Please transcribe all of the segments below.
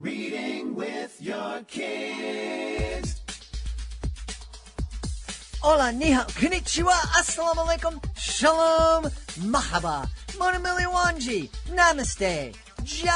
Reading with your kids. Hola, ni hao, konnichiwa, assalamu alaikum, shalom, mahaba, monamili wanji, namaste, jumbo,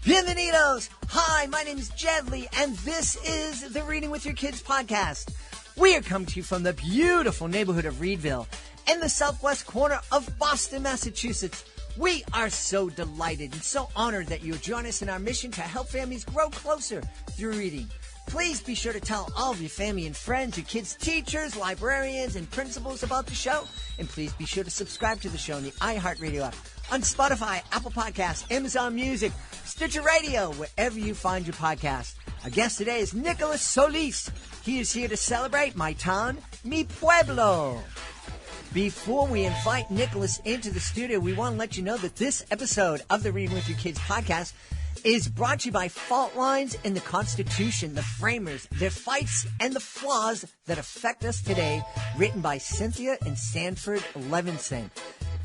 bienvenidos. Hi, my name is Jedley, and this is the Reading with Your Kids podcast. We are coming to you from the beautiful neighborhood of Reedville in the southwest corner of Boston, Massachusetts. We are so delighted and so honored that you'll join us in our mission to help families grow closer through reading. Please be sure to tell all of your family and friends, your kids' teachers, librarians, and principals about the show. And please be sure to subscribe to the show on the iHeartRadio app, on Spotify, Apple Podcasts, Amazon Music, Stitcher Radio, wherever you find your podcast. Our guest today is Nicholas Solis. He is here to celebrate my town, mi pueblo. Before we invite Nicholas into the studio, we want to let you know that this episode of the Reading with Your Kids podcast is brought to you by Fault Lines in the Constitution, the Framers, their fights, and the flaws that affect us today, written by Cynthia and Sanford Levinson.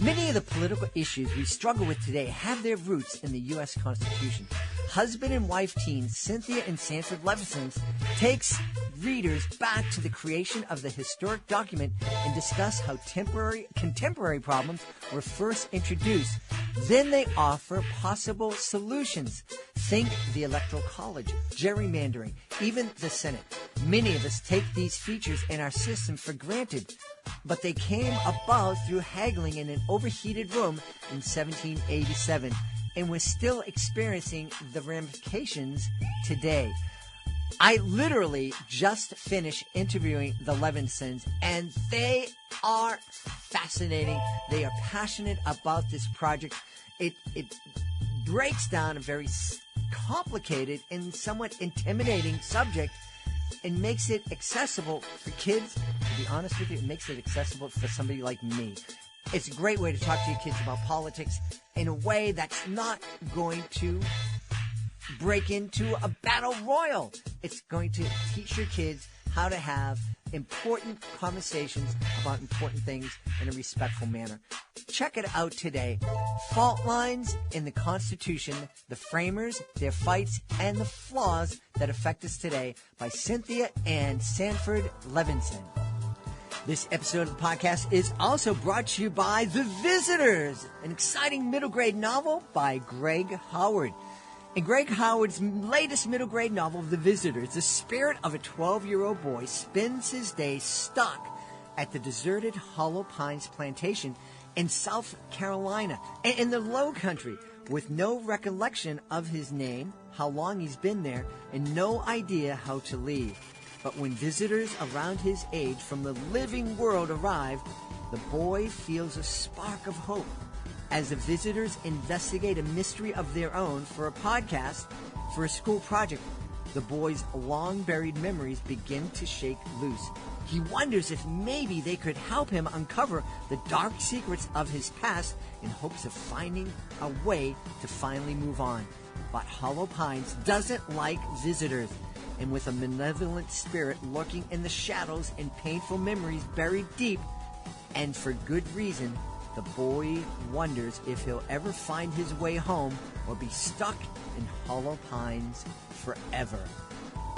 Many of the political issues we struggle with today have their roots in the U.S. Constitution. Husband and wife teens Cynthia and Sanford Levinson takes readers back to the creation of the historic document and discuss how contemporary problems were first introduced. Then they offer possible solutions. Think the Electoral College, gerrymandering, even the Senate. Many of us take these features in our system for granted, but they came about through haggling in an overheated room in 1787, and we're still experiencing the ramifications today. I literally just finished interviewing the Levinsons, and they are fascinating. They are passionate about this project. It breaks down a very complicated and somewhat intimidating subject and makes it accessible for kids. To be honest with you, it makes it accessible for somebody like me. It's a great way to talk to your kids about politics in a way that's not going to break into a battle royal. It's going to teach your kids how to have important conversations about important things in a respectful manner. Check it out today. Fault Lines in the Constitution, the Framers, their fights, and the flaws that affect us today by Cynthia and Sanford Levinson. This episode of the podcast is also brought to you by The Visitors, an exciting middle grade novel by Greg Howard. In Greg Howard's latest middle grade novel, The Visitors, the spirit of a 12-year-old boy spends his day stuck at the deserted Hollow Pines plantation in South Carolina, in the Low Country, with no recollection of his name, how long he's been there, and no idea how to leave. But when visitors around his age from the living world arrive, the boy feels a spark of hope. As the visitors investigate a mystery of their own for a podcast, for a school project, the boy's long-buried memories begin to shake loose. He wonders if maybe they could help him uncover the dark secrets of his past in hopes of finding a way to finally move on. But Hollow Pines doesn't like visitors, and with a malevolent spirit lurking in the shadows and painful memories buried deep, and for good reason, the boy wonders if he'll ever find his way home or be stuck in Hollow Pines forever.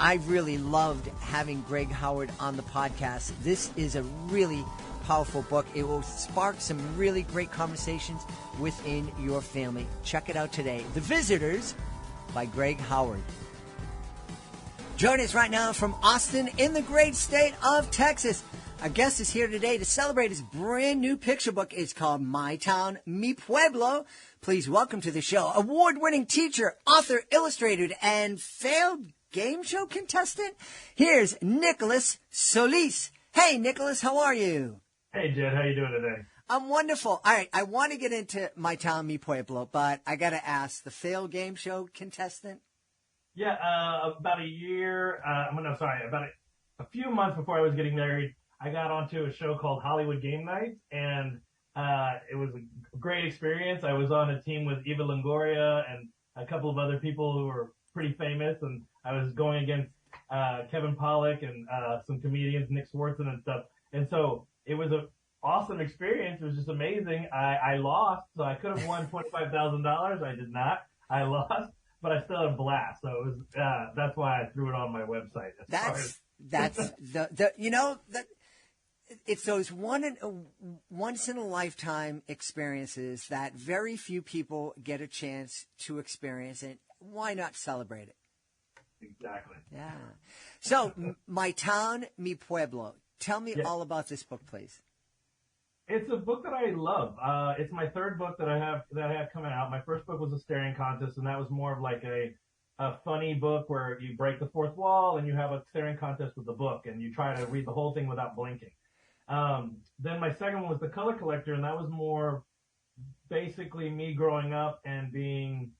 I really loved having Greg Howard on the podcast. This is a really powerful book. It will spark some really great conversations within your family. Check it out today. The Visitors by Greg Howard. Join us right now from Austin in the great state of Texas. Our guest is here today to celebrate his brand new picture book. It's called My Town, Mi Pueblo. Please welcome to the show award-winning teacher, author, illustrator, and failed game show contestant. Here's Nicholas Solis. Hey, Nicholas, how are you? Hey, Jed, how you doing today? I'm wonderful. All right, I want to get into My Town, Mi Pueblo, but I got to ask, the failed game show contestant? Yeah, about a few months before I was getting married, I got onto a show called Hollywood Game Nights, and it was a great experience. I was on a team with Eva Longoria and a couple of other people who were pretty famous, and I was going against Kevin Pollak and some comedians, Nick Swartzen and stuff. And so it was an awesome experience. It was just amazing. I lost, so I could have won $25,000. I did not. I lost, but I still had a blast. So it was, that's why I threw it on my website. That's the you know that it's those once in a lifetime experiences that very few people get a chance to experience, and why not celebrate it? Exactly. Yeah. So, My Town, Mi Pueblo. Tell me all about this book, please. It's a book that I love. It's my third book that I have coming out. My first book was a staring contest, and that was more of like a funny book where you break the fourth wall and you have a staring contest with the book, and you try to read the whole thing without blinking. Then my second one was The Color Collector, and that was more basically me growing up and being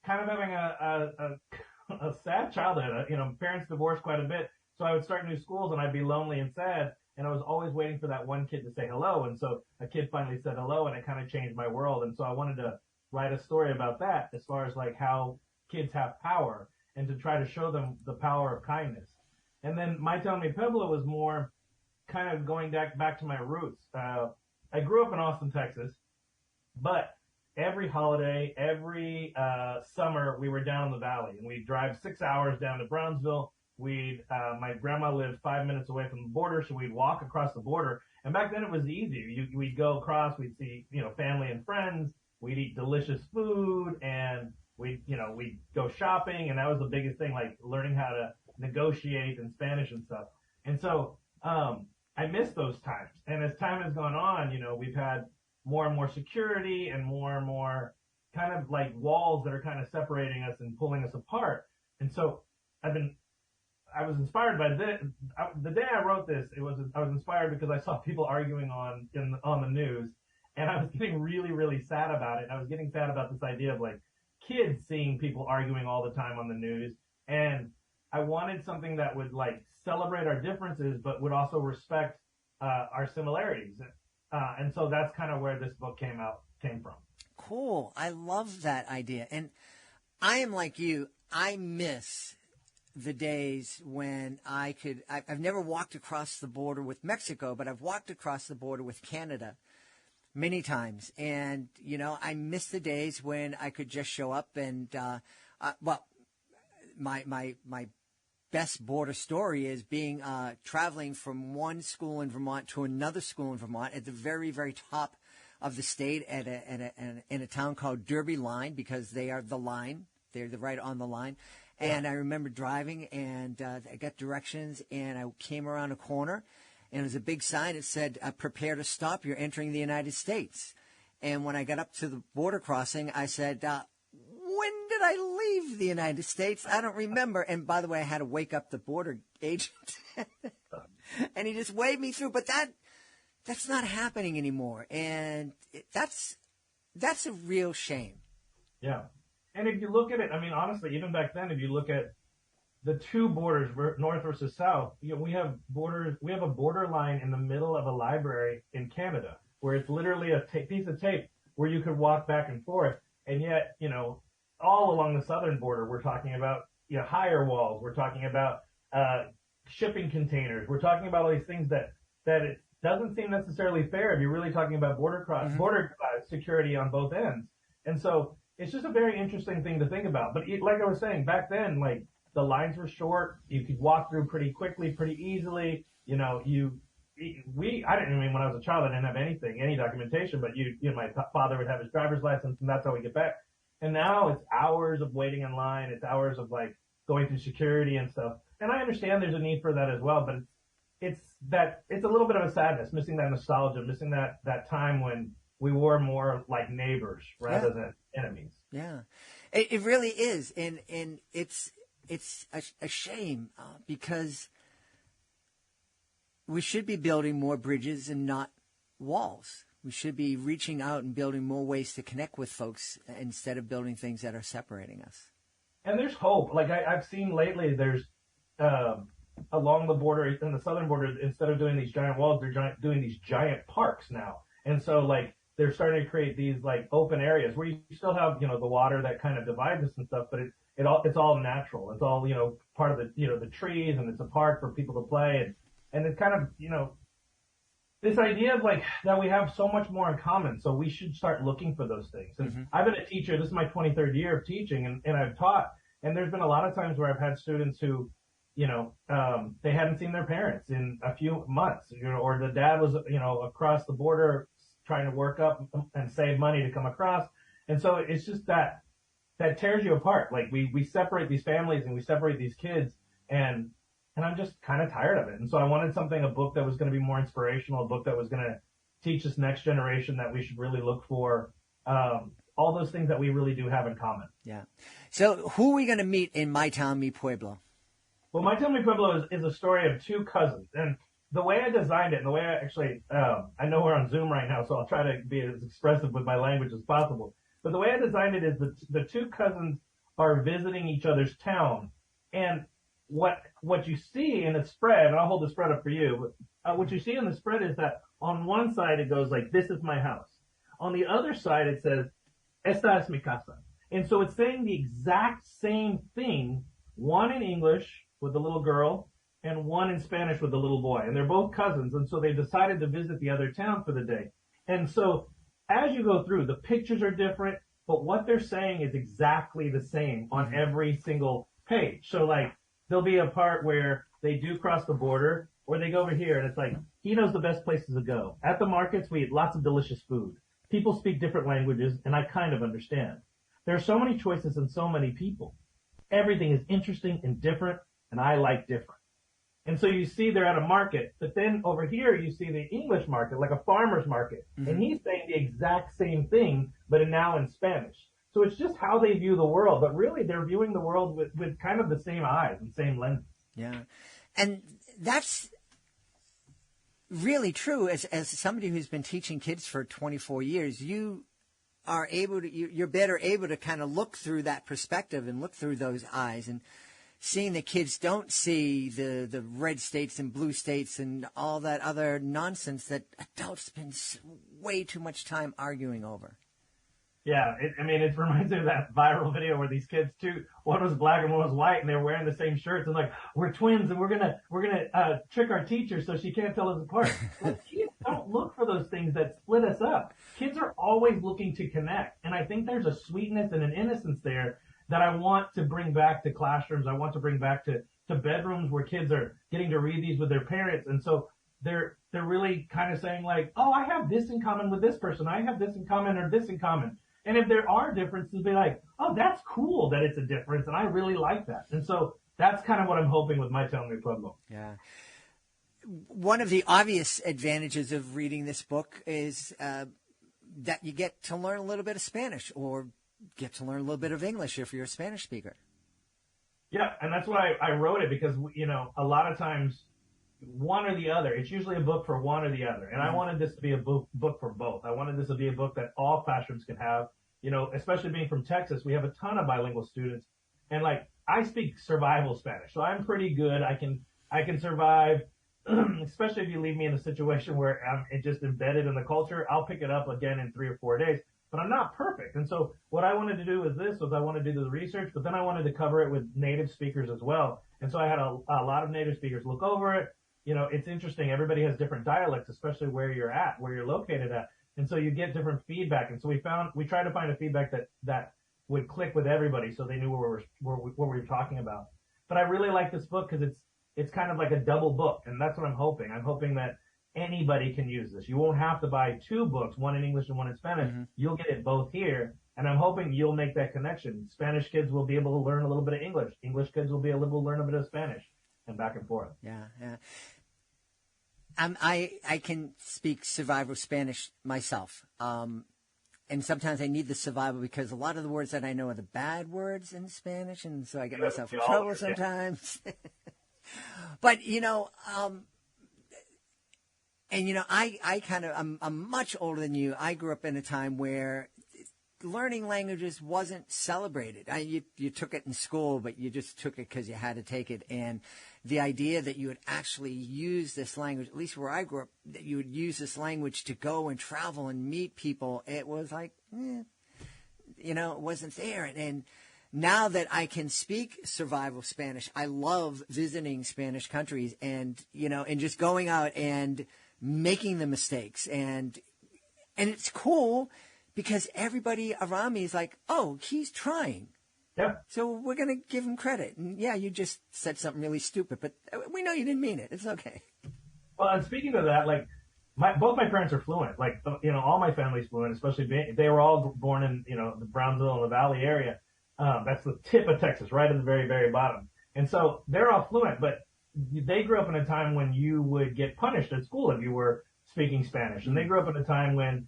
kind of having a sad childhood. Parents divorced quite a bit, so I would start new schools and I'd be lonely and sad, and I was always waiting for that one kid to say hello. And so a kid finally said hello, and it kind of changed my world. And so I wanted to write a story about that, as far as like how kids have power, and to try to show them the power of kindness. And then My Town, Mi Pueblo was more kind of going back to my roots. I grew up in Austin, Texas, but every holiday, every summer, we were down in the valley, and we'd drive 6 hours down to Brownsville. My grandma lived 5 minutes away from the border, so we'd walk across the border. And back then it was easy. We'd go across, we'd see, family and friends, we'd eat delicious food, and we'd go shopping. And that was the biggest thing, like learning how to negotiate in Spanish and stuff. And so, I miss those times. And as time has gone on, we've had more and more security and more kind of like walls that are kind of separating us and pulling us apart. And so I was inspired by this. The day I wrote this, I was inspired because I saw people arguing on the news, and I was getting really, really sad about it. I was getting sad about this idea of like kids seeing people arguing all the time on the news. And I wanted something that would like celebrate our differences, but would also respect our similarities. And so that's kind of where this book came from. Cool. I love that idea. And I am like you. I miss the days when I've never walked across the border with Mexico, but I've walked across the border with Canada many times. And, I miss the days when I could just show up and, my best border story is traveling from one school in Vermont to another school in Vermont at the very, very top of the state in a town called Derby Line, because they are the line. They're right on the line. And I remember driving, and I got directions, and I came around a corner, and there was a big sign that said, "Prepare to stop. You're entering the United States." And when I got up to the border crossing, I said, when did I leave the United States? I don't remember. And by the way, I had to wake up the border agent, and he just waved me through. But that's not happening anymore, and that's a real shame. Yeah. And if you look at it, I mean, honestly, even back then, if you look at the two borders, north versus south, we have borders. We have a border line in the middle of a library in Canada, where it's literally a piece of tape where you could walk back and forth. And yet, all along the southern border, we're talking about higher walls. We're talking about shipping containers. We're talking about all these things that it doesn't seem necessarily fair if you're really talking about border security on both ends. And so it's just a very interesting thing to think about. But like I was saying, back then, like the lines were short. You could walk through pretty quickly, pretty easily. I didn't when I was a child, I didn't have any documentation, but my father would have his driver's license, and that's how we get back. And now it's hours of waiting in line. It's hours of like going through security and stuff. And I understand there's a need for that as well, but it's a little bit of a sadness, missing that nostalgia, missing that time when we were more like neighbors rather than enemies. Yeah, it really is. And it's a shame because we should be building more bridges and not walls. We should be reaching out and building more ways to connect with folks instead of building things that are separating us. And there's hope. Like I've seen lately, there's along the border, in the southern border, instead of doing these giant walls, they're doing these giant parks now. And so like they're starting to create these like open areas where you still have, the water that kind of divides us and stuff, but it's all natural. It's all, part of the trees, and it's a park for people to play. And it's kind of, this idea of like that we have so much more in common, so we should start looking for those things. And I've been a teacher. This is my 23rd year of teaching, and I've taught. And there's been a lot of times where I've had students who, they hadn't seen their parents in a few months, or the dad was, across the border trying to work up and save money to come across. And so it's just that tears you apart. Like we separate these families and we separate these kids, and I'm just kind of tired of it. And so I wanted a book that was going to be more inspirational, a book that was going to teach this next generation that we should really look for, all those things that we really do have in common. Yeah. So who are we going to meet in My Town, Mi Pueblo? Well, My Town, Mi Pueblo is a story of two cousins. And the way I designed it, and the way I actually, I know we're on Zoom right now, so I'll try to be as expressive with my language as possible. But the way I designed it is the two cousins are visiting each other's town. And what you see in the spread, and I'll hold the spread up for you, but what you see in the spread is that on one side it goes like, this is my house. On the other side it says, esta es mi casa. And so it's saying the exact same thing, one in English with the little girl and one in Spanish with the little boy. And they're both cousins, and so they decided to visit the other town for the day. And so as you go through, the pictures are different, but what they're saying is exactly the same on every single page. So like, there'll be a part where they do cross the border, or they go over here, and it's like, he knows the best places to go. At the markets, we eat lots of delicious food. People speak different languages, and I kind of understand. There are so many choices and so many people. Everything is interesting and different, and I like different. And so you see they're at a market, but then over here you see the English market, like a farmer's market. And he's saying the exact same thing, but now in Spanish. So it's just how they view the world, but really they're viewing the world with kind of the same eyes and same lenses. Yeah. And that's really true. As somebody who's been teaching kids for 24 years, you are able to, you're better able to kind of look through that perspective and look through those eyes, and seeing that kids don't see the red states and blue states and all that other nonsense that adults spend way too much time arguing over. Yeah, it reminds me of that viral video where these kids one was black and one was white, and they were wearing the same shirts, and like, we're twins, and we're gonna trick our teacher so she can't tell us apart. But kids don't look for those things that split us up. Kids are always looking to connect, and I think there's a sweetness and an innocence there that I want to bring back to classrooms. I want to bring back to bedrooms where kids are getting to read these with their parents, and so they're really kind of saying like, oh, I have this in common with this person. I have this in common or this in common. And if there are differences, be like, oh, that's cool that it's a difference, and I really like that. And so that's kind of what I'm hoping with My Town, Mi Pueblo. Yeah. One of the obvious advantages of reading this book is that you get to learn a little bit of Spanish, or get to learn a little bit of English if you're a Spanish speaker. Yeah, and that's why I wrote it, because, a lot of times one or the other. It's usually a book for one or the other. And I wanted this to be a book for both. I wanted this to be a book that all classrooms can have. Especially being from Texas, we have a ton of bilingual students. And like, I speak survival Spanish, so I'm pretty good. I can survive, especially if you leave me in a situation where I'm just embedded in the culture. I'll pick it up again in 3 or 4 days. But I'm not perfect. And so what I wanted to do I wanted to do the research, but then I wanted to cover it with native speakers as well. And so I had a lot of native speakers look over it. It's interesting. Everybody has different dialects, especially where you're located at. And so you get different feedback. And so we tried to find a feedback that would click with everybody, so they knew what we were talking about. But I really like this book because it's kind of like a double book. And that's what I'm hoping. I'm hoping that anybody can use this. You won't have to buy 2 books, one in English and one in Spanish. Mm-hmm. You'll get it both here. And I'm hoping you'll make that connection. Spanish kids will be able to learn a little bit of English. English kids will be able to learn a bit of Spanish, and back and forth. Yeah. I can speak survival Spanish myself. And sometimes I need the survival because a lot of the words that I know are the bad words in Spanish, and so I get myself in trouble sometimes. But, I'm much older than you. I grew up in a time where learning languages wasn't celebrated. You took it in school, but you just took it because you had to take it. And the idea that you would actually use this language, at least where I grew up, that you would use this language to go and travel and meet people, it was like, it wasn't there. And now that I can speak survival Spanish, I love visiting Spanish countries and just going out and making the mistakes. And it's cool because everybody around me is like, oh, he's trying. Yeah. So we're going to give him credit. And yeah, you just said something really stupid, but we know you didn't mean it. It's okay. Well, and speaking of that, like, both my parents are fluent. Like, all my family's fluent, especially they were all born in, the Brownsville and the Valley area. That's the tip of Texas, right at the very, very bottom. And so they're all fluent, but they grew up in a time when you would get punished at school if you were speaking Spanish. And they grew up in a time when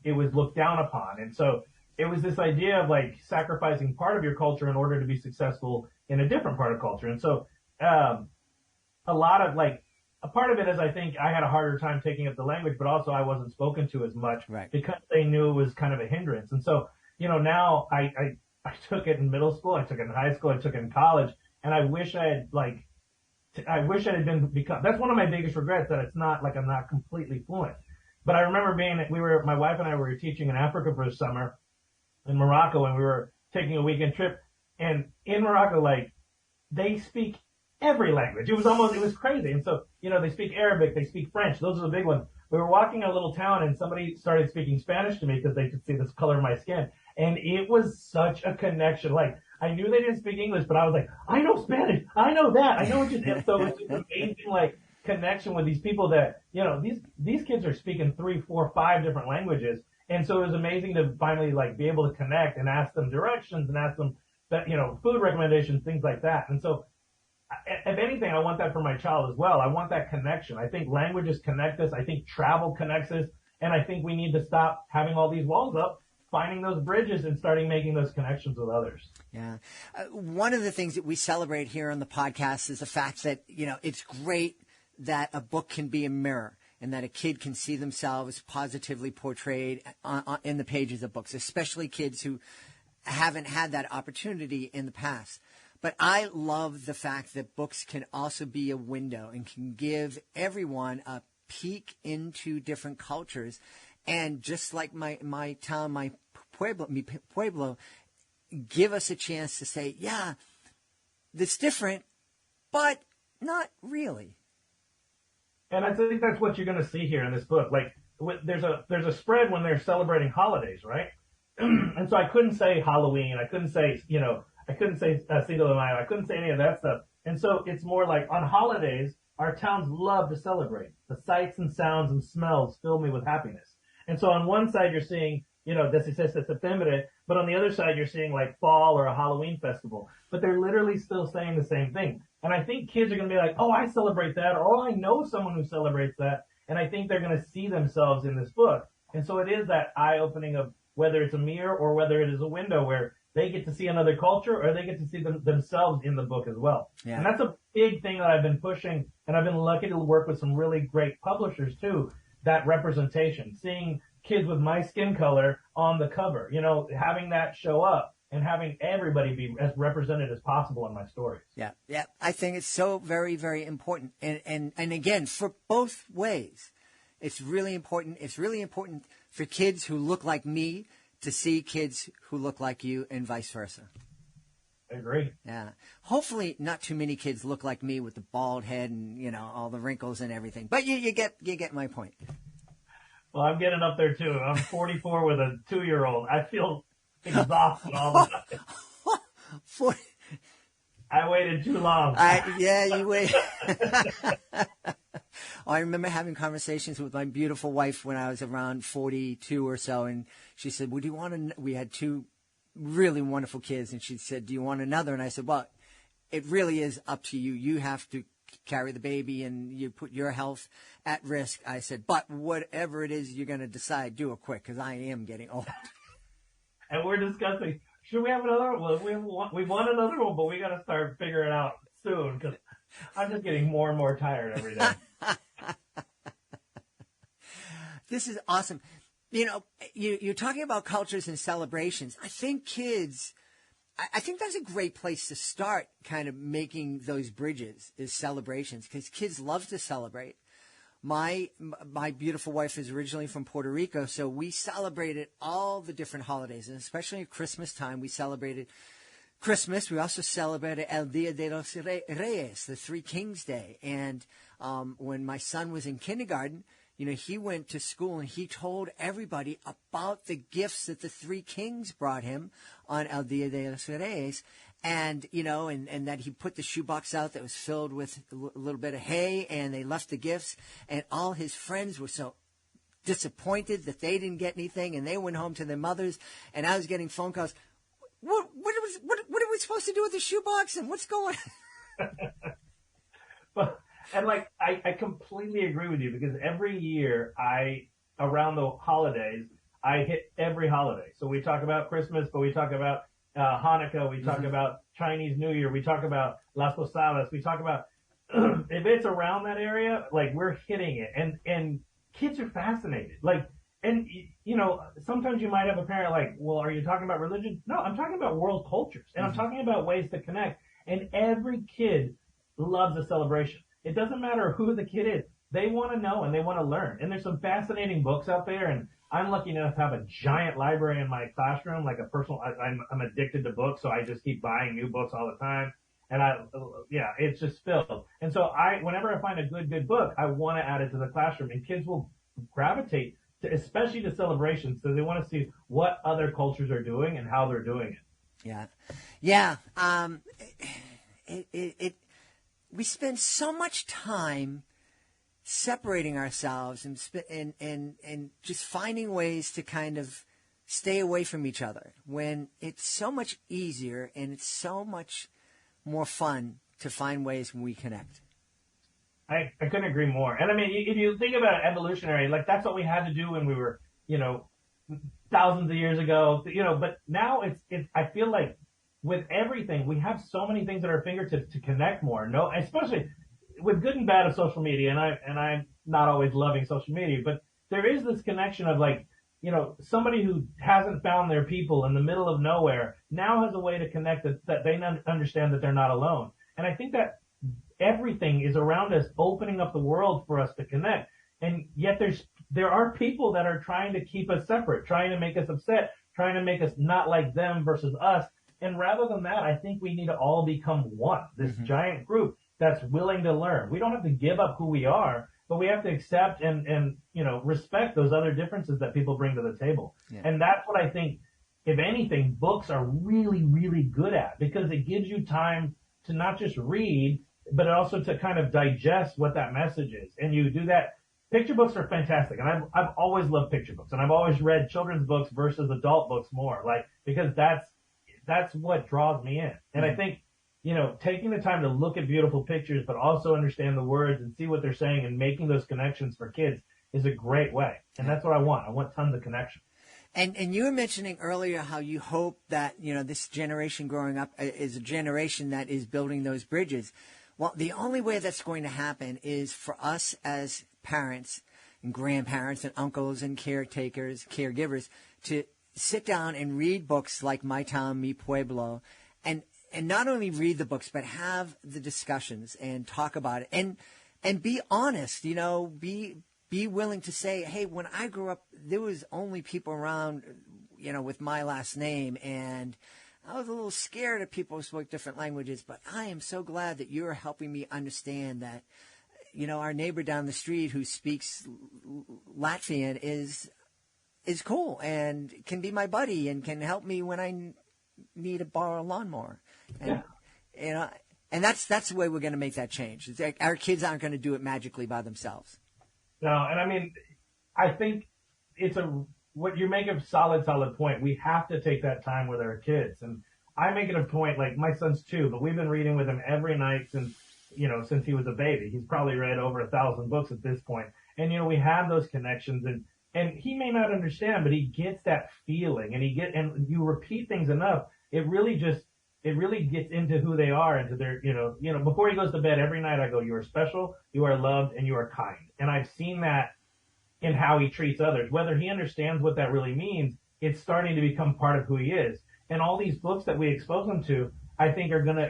it was looked down upon. And so it was this idea of like sacrificing part of your culture in order to be successful in a different part of culture. And so a lot of like, a part of it is I think I had a harder time taking up the language, but also I wasn't spoken to as much because they knew it was kind of a hindrance. And so, now I took it in middle school, I took it in high school, I took it in college, and I wish I had become, that's one of my biggest regrets, that it's not like I'm not completely fluent. But I remember my wife and I were teaching in Africa for a summer in Morocco, and we were taking a weekend trip, and in Morocco, like, they speak every language. It was crazy. And so, they speak Arabic, they speak French. Those are the big ones. We were walking in a little town and somebody started speaking Spanish to me because they could see this color of my skin. And it was such a connection. Like, I knew they didn't speak English, but I was like, I know Spanish. I know that. I know what you did. So it's just amazing, like, connection with these people that, these kids are speaking 3, 4, 5 different languages. And so it was amazing to finally, like, be able to connect and ask them directions and ask them that, food recommendations, things like that. And so, if anything, I want that for my child as well. I want that connection. I think languages connect us. I think travel connects us. And I think we need to stop having all these walls up, finding those bridges and starting making those connections with others. Yeah. One of the things that we celebrate here on the podcast is the fact that, it's great that a book can be a mirror and that a kid can see themselves positively portrayed in the pages of books, especially kids who haven't had that opportunity in the past. But I love the fact that books can also be a window and can give everyone a peek into different cultures. And just like my town, my Pueblo, give us a chance to say, yeah, that's different, but not really. And I think that's what you're going to see here in this book. Like, there's a spread when they're celebrating holidays, right? And so I couldn't say Halloween. I couldn't say, Cinco de Mayo. I couldn't say any of that stuff. And so it's more like on holidays, our towns love to celebrate. The sights and sounds and smells fill me with happiness. And so on one side, you're seeing, Desde Septiembre, but on the other side, you're seeing like fall or a Halloween festival. But they're literally still saying the same thing. And I think kids are going to be like, oh, I celebrate that, or oh, I know someone who celebrates that. And I think they're going to see themselves in this book. And so it is that eye-opening of whether it's a mirror or whether it is a window where they get to see another culture or they get to see themselves in the book as well. Yeah. And that's a big thing that I've been pushing, and I've been lucky to work with some really great publishers too, that representation, seeing kids with my skin color on the cover, having that show up and having everybody be as represented as possible in my stories. Yeah. I think it's so very, very important. And again, for both ways, it's really important. It's really important for kids who look like me to see kids who look like you and vice versa. I agree. Yeah. Hopefully not too many kids look like me with the bald head and, all the wrinkles and everything. But you get my point. Well, I'm getting up there too. I'm 44 with a 2-year-old. I feel exhausted all the time. I waited too long. You wait. I remember having conversations with my beautiful wife when I was around 42 or so, and she said, "Well, do you want to?" We had 2 really wonderful kids, and she said, "Do you want another?" And I said, "Well, it really is up to you. You have to carry the baby, and you put your health at risk." I said, "But whatever it is you're going to decide, do it quick, because I am getting old." And we're discussing, should we have another one? Well, we want another one, but we got to start figuring it out soon, because I'm just getting more and more tired every day. This is awesome. You're talking about cultures and celebrations. I think kids, I think that's a great place to start kind of making those bridges is celebrations, because kids love to celebrate. My beautiful wife is originally from Puerto Rico, so we celebrated all the different holidays, and especially at Christmas time, we celebrated Christmas. We also celebrated El Dia de los Reyes, the Three Kings Day. And when my son was in kindergarten, he went to school and he told everybody about the gifts that the three kings brought him on El Dia de los Reyes. And, and that he put the shoebox out that was filled with a little bit of hay, and they left the gifts, and all his friends were so disappointed that they didn't get anything, and they went home to their mothers, and I was getting phone calls. What are we supposed to do with the shoebox, and what's going on? But, and like, I completely agree with you, because every year around the holidays, I hit every holiday. So we talk about Christmas, but we talk about Hanukkah, we talk about Chinese New Year, we talk about Las Posadas, we talk about, if it's around that area, like, we're hitting it. And kids are fascinated. Like, and, sometimes you might have a parent like, well, are you talking about religion? No, I'm talking about world cultures. And I'm talking about ways to connect. And every kid loves a celebration. It doesn't matter who the kid is. They want to know and they want to learn. And there's some fascinating books out there. And I'm lucky enough to have a giant library in my classroom, like a personal, I'm addicted to books. So I just keep buying new books all the time. And it's just filled. And so whenever I find a good book, I want to add it to the classroom, and kids will gravitate to, especially to celebrations. So they want to see what other cultures are doing and how they're doing it. Yeah. We spend so much time separating ourselves and just finding ways to kind of stay away from each other, when it's so much easier and it's so much more fun to find ways when we connect. I couldn't agree more. And I mean, if you think about it evolutionary, like, that's what we had to do when we were, thousands of years ago, but now it's, I feel like with everything, we have so many things at our fingertips to connect more. No, especially with good and bad of social media. And I'm not always loving social media, but there is this connection of, like, somebody who hasn't found their people in the middle of nowhere now has a way to connect that they understand that they're not alone. And I think that everything is around us, opening up the world for us to connect. And yet there are people that are trying to keep us separate, trying to make us upset, trying to make us not like them versus us. And rather than that, I think we need to all become one, this giant group that's willing to learn. We don't have to give up who we are, but we have to accept and respect those other differences that people bring to the table. Yeah. And that's what I think, if anything, books are really, really good at, because it gives you time to not just read, but also to kind of digest what that message is. And you do that. Picture books are fantastic. And I've always loved picture books, and I've always read children's books versus adult books more, like, because that's what draws me in. And I think, taking the time to look at beautiful pictures, but also understand the words and see what they're saying and making those connections for kids is a great way. And that's what I want. I want tons of connection. And you were mentioning earlier how you hope that, this generation growing up is a generation that is building those bridges. Well, the only way that's going to happen is for us as parents and grandparents and uncles and caregivers to sit down and read books like My Town, Mi Pueblo, and not only read the books, but have the discussions and talk about it and be honest, be willing to say, hey, when I grew up, there was only people around, with my last name, and I was a little scared of people who spoke different languages, but I am so glad that you're helping me understand that, our neighbor down the street who speaks Latvian is cool and can be my buddy and can help me when I need to borrow a lawnmower. And, and that's the way we're going to make that change. It's like our kids aren't going to do it magically by themselves. No, and I mean, I think what you make a solid point. We have to take that time with our kids. And I make it a point, like, my son's 2, but we've been reading with him every night since he was a baby. He's probably read over 1,000 books at this point. And, we have those connections, and he may not understand, but he gets that feeling, and you repeat things enough. It really gets into who they are, into their, before he goes to bed every night, I go, you are special, you are loved, and you are kind. And I've seen that in how he treats others. Whether he understands what that really means, it's starting to become part of who he is. And all these books that we expose him to, I think are gonna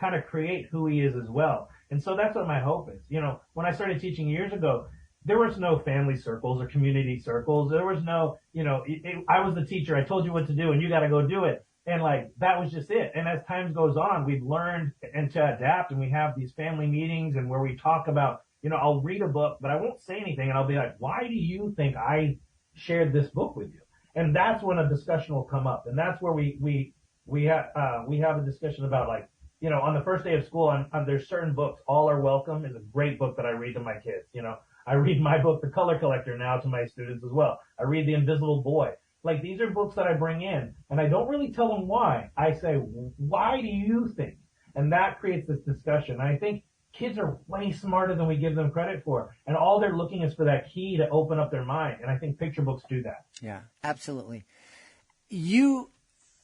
kind of create who he is as well. And so that's what my hope is. When I started teaching years ago, there was no family circles or community circles. There was no, I was the teacher. I told you what to do, and you got to go do it. And like, that was just it. And as time goes on, we've learned and to adapt, and we have these family meetings and where we talk about, I'll read a book, but I won't say anything. And I'll be like, why do you think I shared this book with you? And that's when a discussion will come up. And that's where we have a discussion about, like, on the first day of school, there's certain books. All Are Welcome is a great book that I read to my kids. I read my book, The Color Collector, now to my students as well. I read The Invisible Boy. Like, these are books that I bring in, and I don't really tell them why. I say, why do you think? And that creates this discussion. And I think kids are way smarter than we give them credit for. And all they're looking is for that key to open up their mind. And I think picture books do that. Yeah, absolutely. You,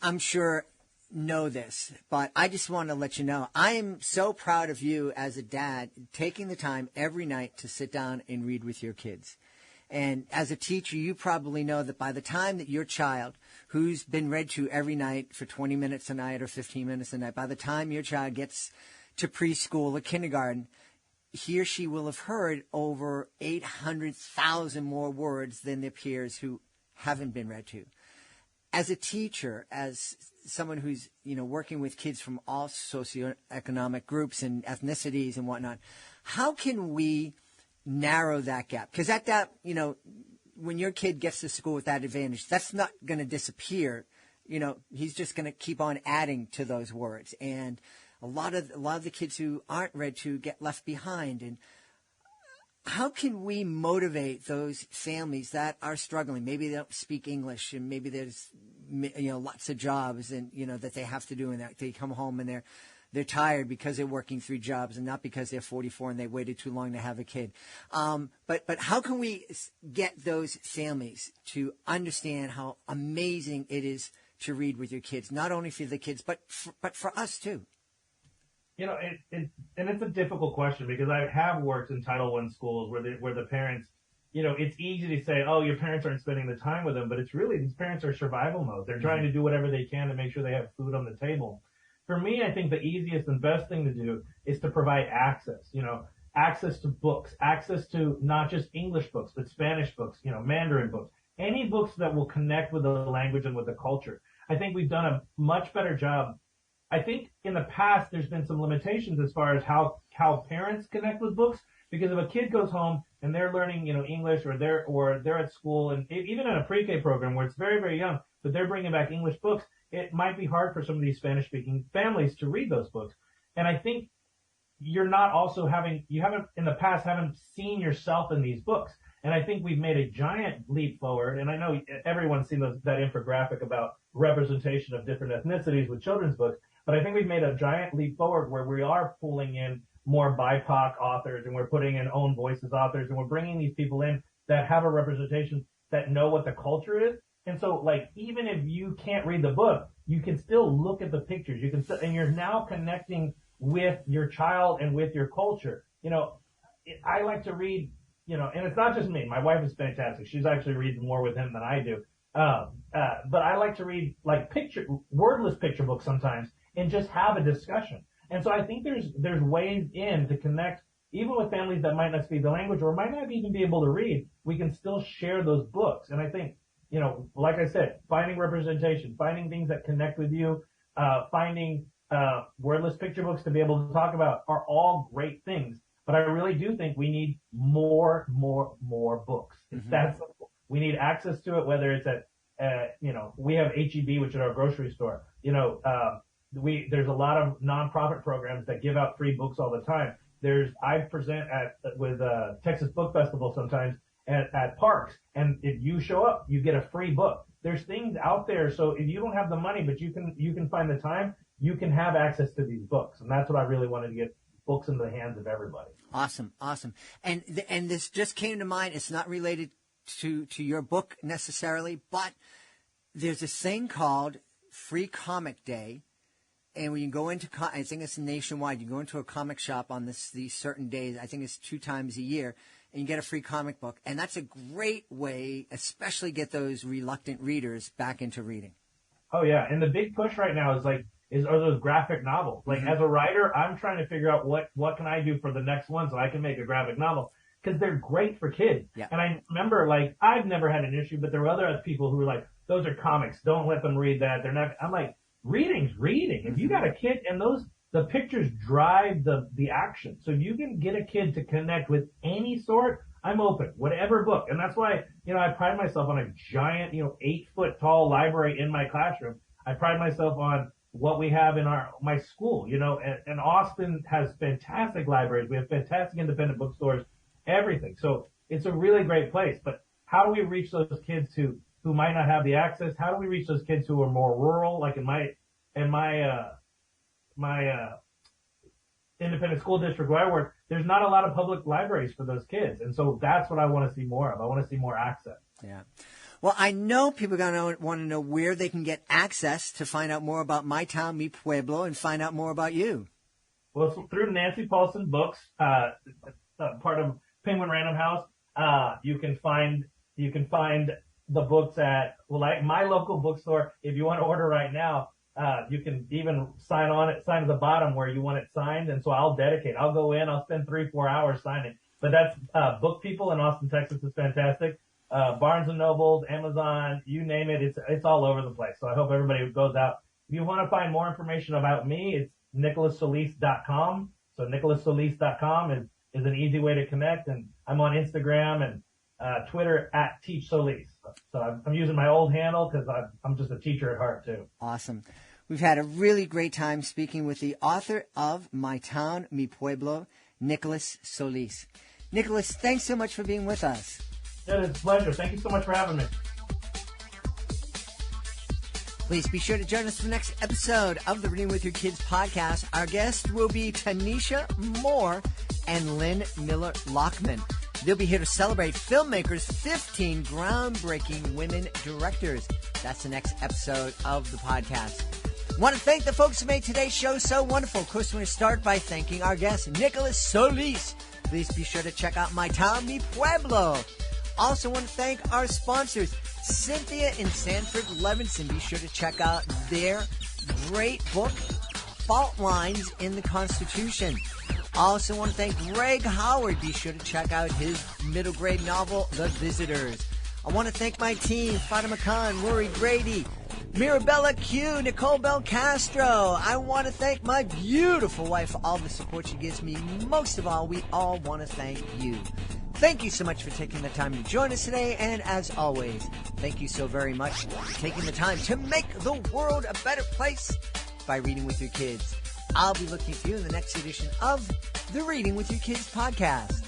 I'm sure, know this, but I just want to let you know, I am so proud of you as a dad, taking the time every night to sit down and read with your kids. And as a teacher, you probably know that by the time that your child, who's been read to every night for 20 minutes a night or 15 minutes a night, by the time your child gets to preschool or kindergarten, he or she will have heard over 800,000 more words than their peers who haven't been read to. As a teacher, as someone who's, working with kids from all socioeconomic groups and ethnicities and whatnot, how can we narrow that gap? Because at that, when your kid gets to school with that advantage, that's not going to disappear. He's just going to keep on adding to those words. And a lot of the kids who aren't read to get left behind. And how can we motivate those families that are struggling? Maybe they don't speak English, and maybe there's lots of jobs and that they have to do, and that they come home and they're tired because they're working 3 jobs and not because they're 44 and they waited too long to have a kid. But how can we get those families to understand how amazing it is to read with your kids, not only for the kids but for us too? And it's a difficult question, because I have worked in Title I schools where the parents, it's easy to say, oh, your parents aren't spending the time with them, but it's really, these parents are survival mode. They're trying to do whatever they can to make sure they have food on the table. For me, I think the easiest and best thing to do is to provide access, access to books, access to not just English books, but Spanish books, Mandarin books, any books that will connect with the language and with the culture. I think we've done a much better job. I think in the past, there's been some limitations as far as how parents connect with books, because if a kid goes home and they're learning, English, or they're at school, and even in a pre-K program where it's very, very young, but they're bringing back English books, it might be hard for some of these Spanish-speaking families to read those books. And I think you haven't in the past seen yourself in these books. And I think we've made a giant leap forward. And I know everyone's seen that infographic about representation of different ethnicities with children's books. But I think we've made a giant leap forward where we are pulling in more BIPOC authors, and we're putting in own voices authors, and we're bringing these people in that have a representation, that know what the culture is. And so, like, even if you can't read the book, you can still look at the pictures. And you're now connecting with your child and with your culture. I like to read, and it's not just me. My wife is fantastic. She's actually reads more with him than I do. But I like to read, like, wordless picture books sometimes, and just have a discussion. And so I think there's ways in to connect, even with families that might not speak the language or might not even be able to read. We can still share those books. And I think, like I said, finding representation, finding things that connect with you, finding wordless picture books to be able to talk about are all great things. But I really do think we need more books. It's that simple. We need access to it, whether it's at, we have HEB, which is our grocery store. There's a lot of nonprofit programs that give out free books all the time. I present with Texas Book Festival sometimes at parks, and if you show up, you get a free book. There's things out there, so if you don't have the money, but you can find the time, you can have access to these books, and that's what I really wanted to get books into the hands of everybody. Awesome. And this just came to mind. It's not related to your book necessarily, but there's this thing called Free Comic Day. And when you go into, I think it's nationwide, you go into a comic shop on these certain days, I think it's 2 times a year, and you get a free comic book. And that's a great way, especially get those reluctant readers back into reading. Oh, yeah. And the big push right now are those graphic novels. Like, as a writer, I'm trying to figure out what can I do for the next one so I can make a graphic novel, because they're great for kids. Yeah. And I remember, like, I've never had an issue, but there were other people who were like, those are comics. Don't let them read that. They're not. I'm like, reading's reading. If you got a kid and the pictures drive the action. So if you can get a kid to connect with any sort, I'm open, whatever book. And that's why, I pride myself on a giant, 8-foot tall library in my classroom. I pride myself on what we have in my school, and Austin has fantastic libraries. We have fantastic independent bookstores, everything. So it's a really great place. But how do we reach those kids who might not have the access? How do we reach those kids who are more rural? Like in my independent school district where I work, there's not a lot of public libraries for those kids. And so that's what I want to see more of. I want to see more access. Yeah. Well, I know people are going to want to know where they can get access to find out more about My Town, Mi Pueblo, and find out more about you. Well, it's through Nancy Paulson Books, part of Penguin Random House. You can find the books at my local bookstore. If you want to order right now, you can even sign at the bottom where you want it signed. And so I'll go in, I'll spend 3-4 hours signing. But that's Book People in Austin, Texas is fantastic. Barnes and Nobles, Amazon, you name it, it's all over the place. So I hope everybody goes out. If you want to find more information about me, it's nicholassolis.com. So nicholassolis.com is an easy way to connect. And I'm on Instagram and Twitter at Teach Solis. So I'm using my old handle because I'm just a teacher at heart too. Awesome. We've had a really great time speaking with the author of My Town, Mi Pueblo, Nicholas Solis. Nicholas, thanks so much for being with us. It's a pleasure. Thank you so much for having me. Please be sure to join us for the next episode of the Reading with Your Kids podcast. Our guests will be Tanisha Moore and Lynn Miller-Lockman. They'll be here to celebrate filmmakers' 15 groundbreaking women directors. That's the next episode of the podcast. I want to thank the folks who made today's show so wonderful. Of course, we're going to start by thanking our guest, Nicholas Solis. Please be sure to check out My Town, Mi Pueblo. Also want to thank our sponsors, Cynthia and Sanford Levinson. Be sure to check out their great book, Fault Lines in the Constitution. Also want to thank Greg Howard. Be sure to check out his middle grade novel, The Visitors. I want to thank my team, Fatima Khan, Rory Grady, Mirabella Q, Nicole Belcastro. I want to thank my beautiful wife for all the support she gives me. Most of all, we all want to thank you. Thank you so much for taking the time to join us today. And as always, thank you so very much for taking the time to make the world a better place by reading with your kids. I'll be looking for you in the next edition of the Reading with Your Kids podcast.